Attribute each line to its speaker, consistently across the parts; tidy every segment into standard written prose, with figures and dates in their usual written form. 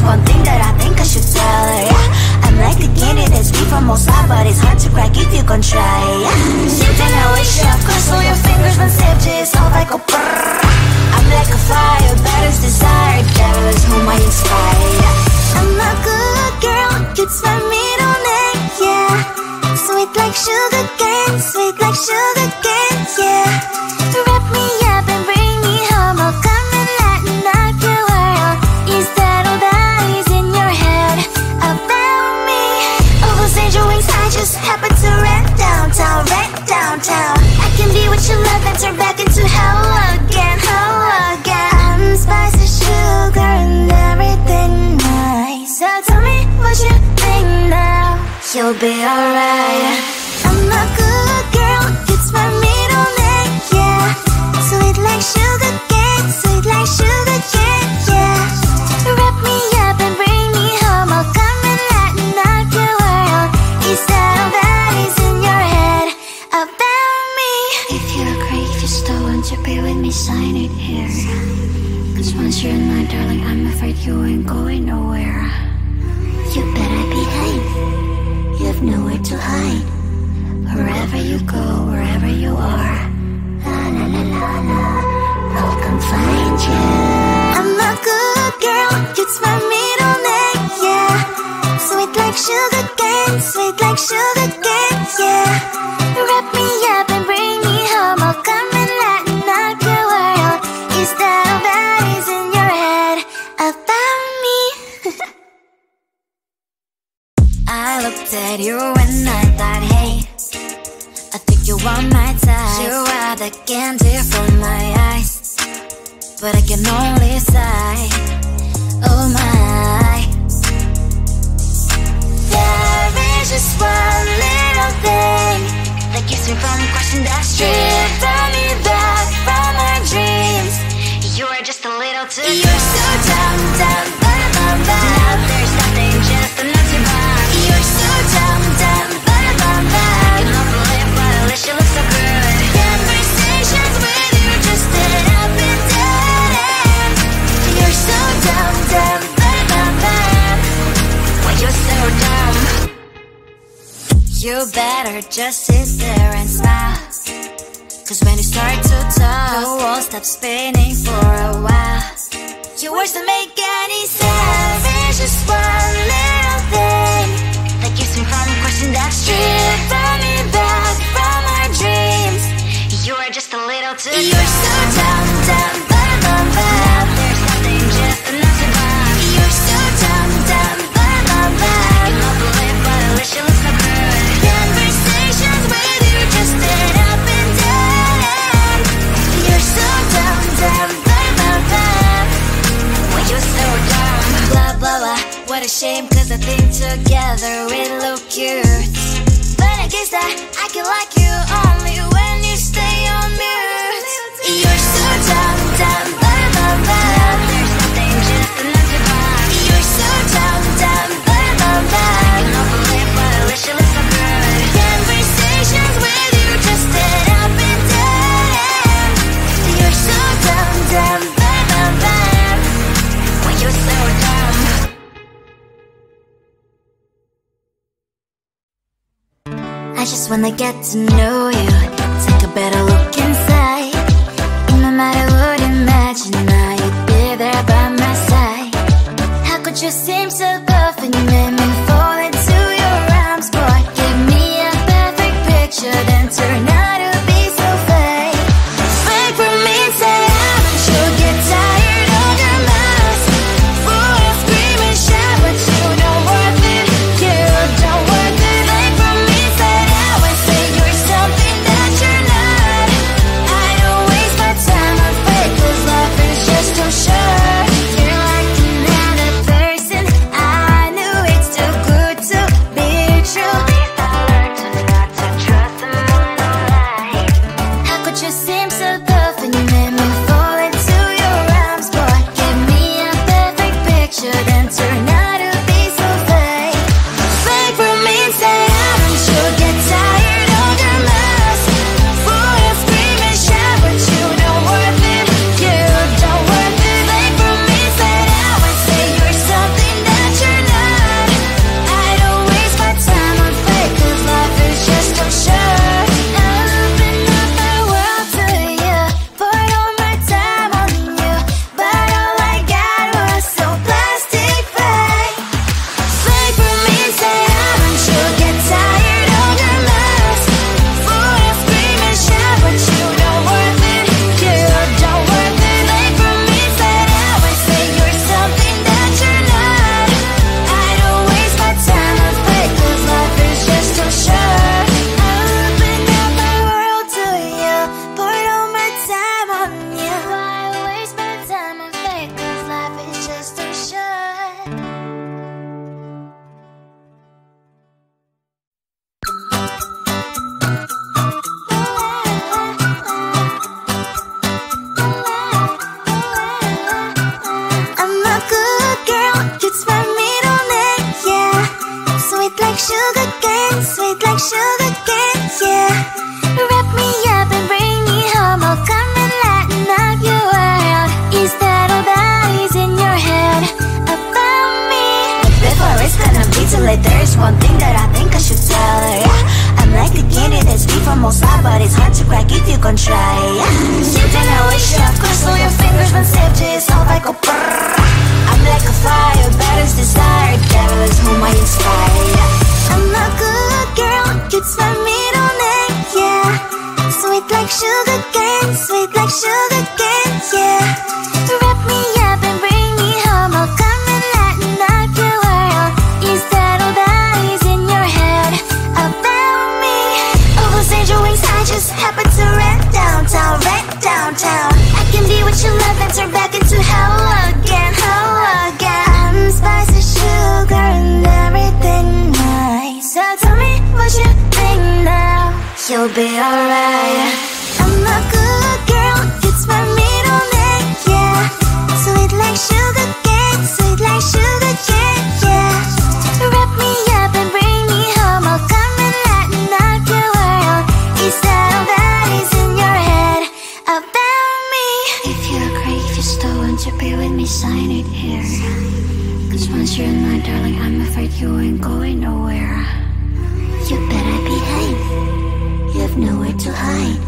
Speaker 1: one thing that I think I should tell her, yeah. I'm like a candy that's deep from outside, but it's hard to crack if you can try, yeah. Something I wish I'd cross all your fingers when safety is off, I go brrrr. I'm like a fire, battles desire, devils whom I inspire, yeah. I'm a good girl, it's my middle name, yeah. Sweet like sugar cane, sweet like sugar cane, yeah. Wrap me up and bring me home, I'll come and lighten up your world. Is that all that is in your head about me? All those angel wings I just happen to rent downtown, I can be what you love and turn back into hell again, I'm spicy sugar and everything nice. So tell me what you think now, you'll be alright. I'm a good girl, it's my middle name, yeah. Sweet like sugar cane, sweet like sugar cane, yeah. Wrap me up and bring me home, I'll come and lighten up your world. Is that all that is in your head about me? If you're great, if you still want to be with me, sign it here. Cause once you're in my darling, I'm afraid you ain't going nowhere. You better behave, you have nowhere to hide. Wherever you go, wherever you are, la la la la la, I'll come find you. I'm a good girl, it's my middle name, yeah. Sweet like sugar cane, sweet like sugar cane, yeah. Wrap me up and bring me home, I'll come and lighten up your world. Is that all that is in your head about me? I looked at you and I thought, hey, I think you are my type. You are the candy from my eyes, but I can only sigh, oh my. There is just one little thing that keeps me from crossing that street. Drive me back from my dreams. You are just a little too close. You're so dumb, dumb, bum, bum, bum. Now there's nothing, just enough to buy. You're so dumb, dumb, bum, bum, bum. You don't believe what I wish you look so good. Conversations with you just end up in dead end. You're so dumb, dumb, bum, bum, bum. Why you're so dumb? You better just sit there and smile, cause when you start to talk, the world stops spinning for a while. Your words don't make any sense. There's just one little thing that keeps me from crossing that street. Drive me back from my dreams. You are just a little too close. You're so dumb, dumb, bum, bum, bum. Now there's nothing, just enough to buy. You're so dumb, dumb, bum, bum, bum. You don't believe what I wish you look so good. Conversations with you just end up in dead end. You're so dumb, dumb, bum, bum, bum. Why you're so dumb? Blah, blah, blah. What a shame, cause I think together we look cute. But I guess that I can like you only when you stay on mute. You're so dumb, dumb, bum, bum, bum. There's nothing, just enough to buy. You're so dumb, dumb, bum, bum, bum. You don't believe what I wish you look so good. Conversations with you just end up in dead end. You're so dumb, dumb, bum, bum, bum. Why you're so dumb? I just wanna get to know you, take a better look inside. In my mind I would imagine now you'd be there by my side. How could you seem so perfect, you made me fall into your arms, boy. Give me a perfect picture, then turn out to be so fake. Fake from me, say haven't you get tired of your mouth? Fool and scream and shout, but you don't worth it, you don't worth it. Fake from me, say I would say you're something that one thing that I think I should tell her. I'm like a candy that's deep from all sides, but it's hard to crack if you gon' try. Siempre na wish up, cross all your fingers when saved it, all like a brrr. I'm like a fire, bad as desire, devil is whom I inspire. I'm a good girl, it's my middle name, yeah. Sweet like sugar cane, sweet like sugar cane, yeah. Wrap me up and bring me home, I'll come and lighten up your world. Is that all that is in your head about me? Oh, those angel wings I just happen to rent downtown, I can be what you love and turn back into hell again, I'm spice and sugar and everything nice. So tell me what you think now, you'll be alright. I'm a good girl, it's my middle name, yeah. Sweet like sugar cane, sweet like sugar cane, yeah. Wrap me up and bring me home, I'll come and lighten up your world. Is that all that is in your head about me? If you agree, if you still want to be with me, sign it here. Cause once you're in my darling, I'm afraid you ain't going nowhere. You better behave, you have nowhere to hide.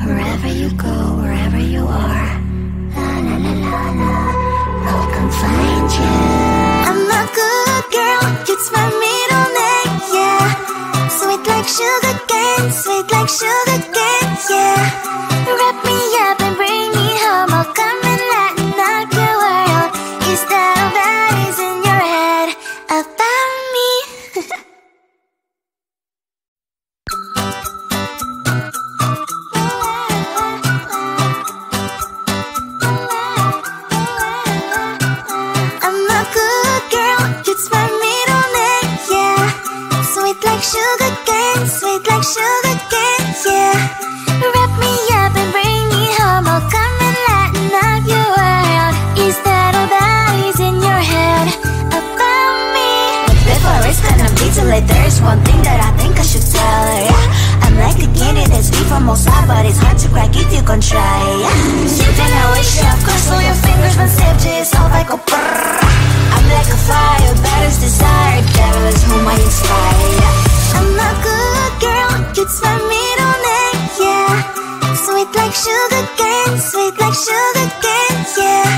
Speaker 1: Wherever you go, wherever you are, la la la la la, I'll come find you. I'm a good girl, it's my middle name, yeah. Sweet like sugar cane, sweet like sugar cane, yeah. Wrap me up and bring me home, I'll come and lighten up your world. Is that all that is in your head about me? I'm a good girl, it's my middle name, yeah. Sweet like sugar cane, sweet like sugar cane, yeah. Wrap me up and bring me home, I'll come and lighten up your world. Is that all that is in your head about me? Before it's gonna be too late, there's one thing that I think I should tell her. I'm like a candy that's deep from all sides, but it's hard to crack if you gon' try. Siempre na wish up, cross all your fingers when saved it, all like a brrr. I'm like a fire, bad as desire, devil is whom I inspire. I'm a good girl, it's my middle name, yeah. Sweet like sugar cane, sweet like sugar cane, yeah.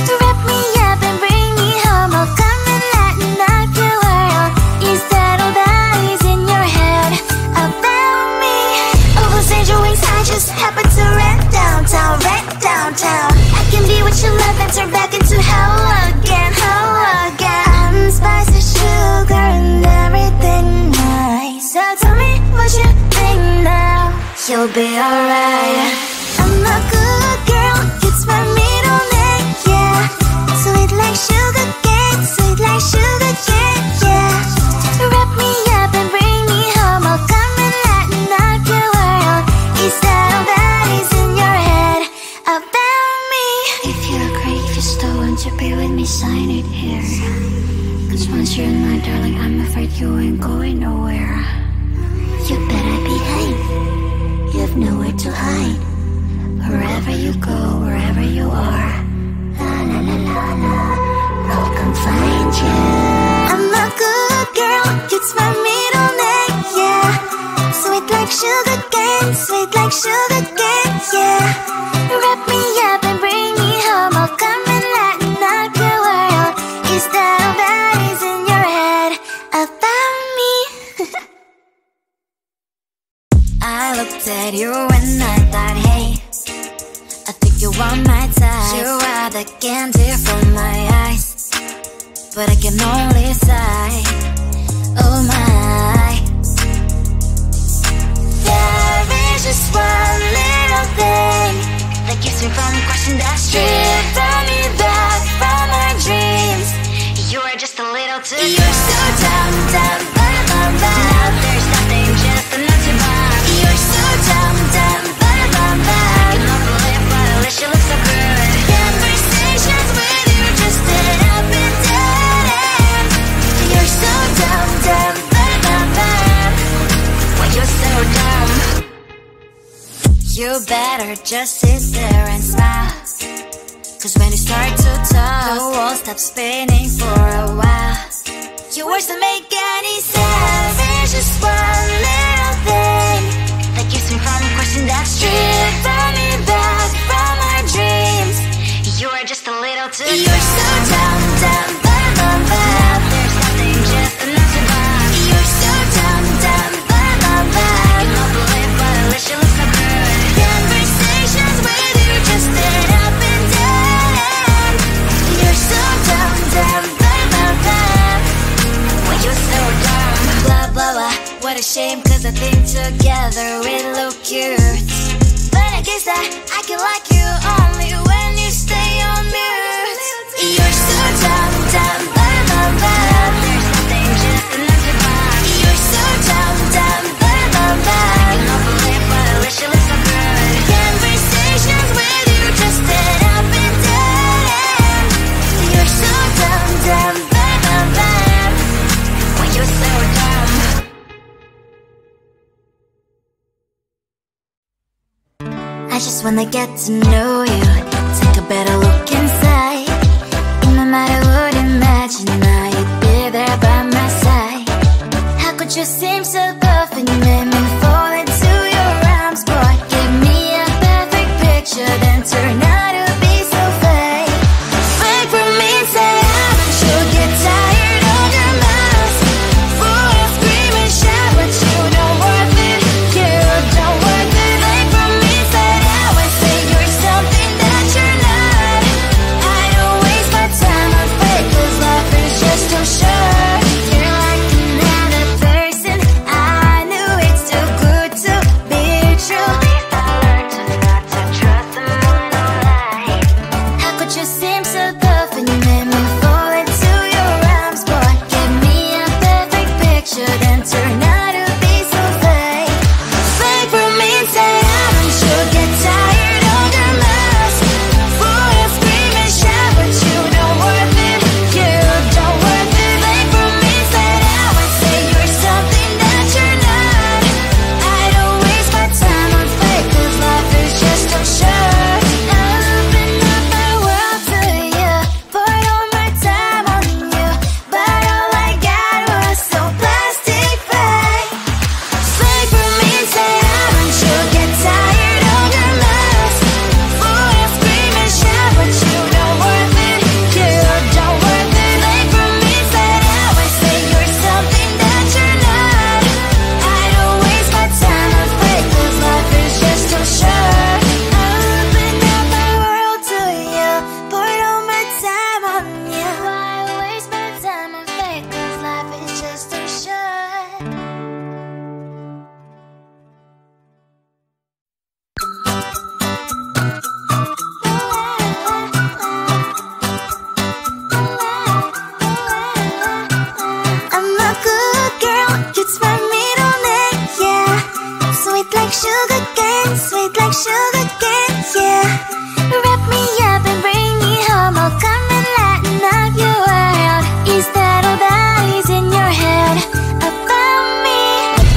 Speaker 1: Wrap me up and bring me home, I'll come and lighten up your world. Is that all that is in your head about me? Oh, those angel wings I just happen to rent downtown, I can be what you love and turn back into hell again, I'm spice and sugar and everything nice. So tell me what you think now, you'll be alright. I'm a good girl, it's my middle name, yeah. Sweet like sugar cane, sweet like sugar cane, yeah. Wrap me up and bring me home, I'll come and lighten up your world. Is that all that is in your head about me? If you agree, if you still want to be with me, sign it here. Cause once you're in my darling, I'm afraid you ain't going nowhere. You better behave, you have nowhere to hide. Wherever you go, wherever you are, la la la la la, I'll come find you. I'm a good girl, it's my middle name, yeah. Sweet like sugar cane, sweet like sugar cane, yeah. Wrap me up and bring me home, I'll come and lighten up your world. Is that all that is in your head about me? I looked at you and I thought, hey, I think you are my type. You are the candy from my eyes, but I can only sigh, oh my. There is just one little thing that keeps me from crossing that street. Turn me back from my dreams. You are just a little too good. You're so dumb, dumb, bum, bum, bum. Now there's nothing, just enough to buy. You're so dumb, dumb, bum, bum, bum. You love the lip, but at least you look so good. Conversations with you just end up in dead end. You're so dumb, dumb, bum, bum, bum. Why you're so dumb? You better just sit there and smile, cause when you start to talk, the world stops spinning for a while. Your words don't make any sense. There's just one little thing that keeps me from questioning that stripping me back from my dreams. You are just a little too young. You're so dumb, dumb, dumb, dumb, dumb. There's nothing just enough to buy. You're so dumb, dumb, dumb, dumb, dumb. You don't believe, but at least you look so good. Conversations with you just end up in dead. You're so dumb, dumb, dumb, dumb, dumb. When you're so dumb. Blah, blah, blah. What a shame, cause I think together we look cute. But I guess that I can like you only when you stay on mute. You're so dumb, dumb, dumb, dumb, dumb. There's nothing just enough to buy. You're so dumb, dumb, dumb, dumb, dumb. You don't believe, but at least you look so good. Conversations with you just end up in dead end. You're so dumb, dumb, dumb, dumb, dumb. When you're so dumb. I just wanna get to know you, take a better look inside. In my mind I would imagine now you'd be there by my side. How could you seem so tough and you made me fall into your arms, boy? Give me a perfect picture, then turn out to be so fake. Fake for me, say you'll get tired of your mask. Full of scream and shout, but you don't worth it. You don't worth it. Fake for me, say you're something that you're not. I don't waste my time on fake, cause life is just too short. You're like another person, I knew it's too good to be true. I learned to not to trust someone online. How could you seem so tough and you made me fall into your arms, boy? Give me a perfect picture, then turn out to be so fake. Fake for me, say you'll get tired of your mask. Full of scream and shout, but you don't worth it. You don't worth it. Fake for me, say you're something that you're not. I don't waste my time on fake, cause life is just too short. I open up my world to you, poured all my time on you, but all I got was so plastic fake. Fake for me, say you'll get tired of your mask. Full of scream and shout, but you don't worth it. You don't worth it. Fake for me, say you're something that you're not. I don't waste my time on fake, cause life is just too short. I opened up my world to you, poured all my time on you. Why waste my time on fake, cause life is just too short. I'm a good girl, it's my middle name, yeah. Sweet like sugar cane, sweet like sugar cane, yeah. Wrap me up and bring me home, I'll come and lighten up your world. Is that all that is in your head about me?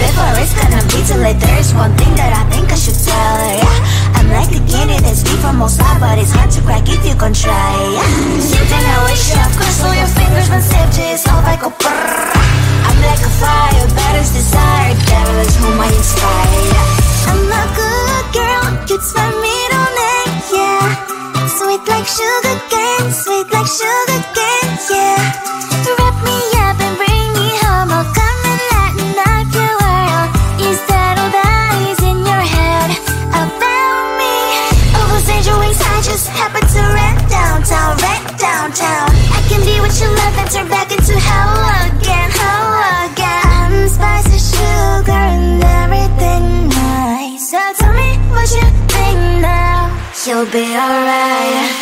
Speaker 1: Before it's gonna be too late, there's one thing that I think I should tell her, yeah. I'm like the candy that's deep from outside, but it's hard to crack if you can try, yeah. Something I wish you have crossed all your fingers when saved you, it's all like a brrrr. I'm like a fire, battles desire, devil is whom I inspire, yeah. I'm a good girl, it's my middle name, yeah. Sweet like sugar cane, sweet like sugar cane, yeah. Wrap me up and bring me home, I'll come and lighten up your world. Is that all that is in your head about me? All those angel wings I just happen to rent downtown, rent downtown. I can be what you love and turn back into hell again, hell again. I'm spicy sugar and everything nice. So tell me what you think now. You'll be alright.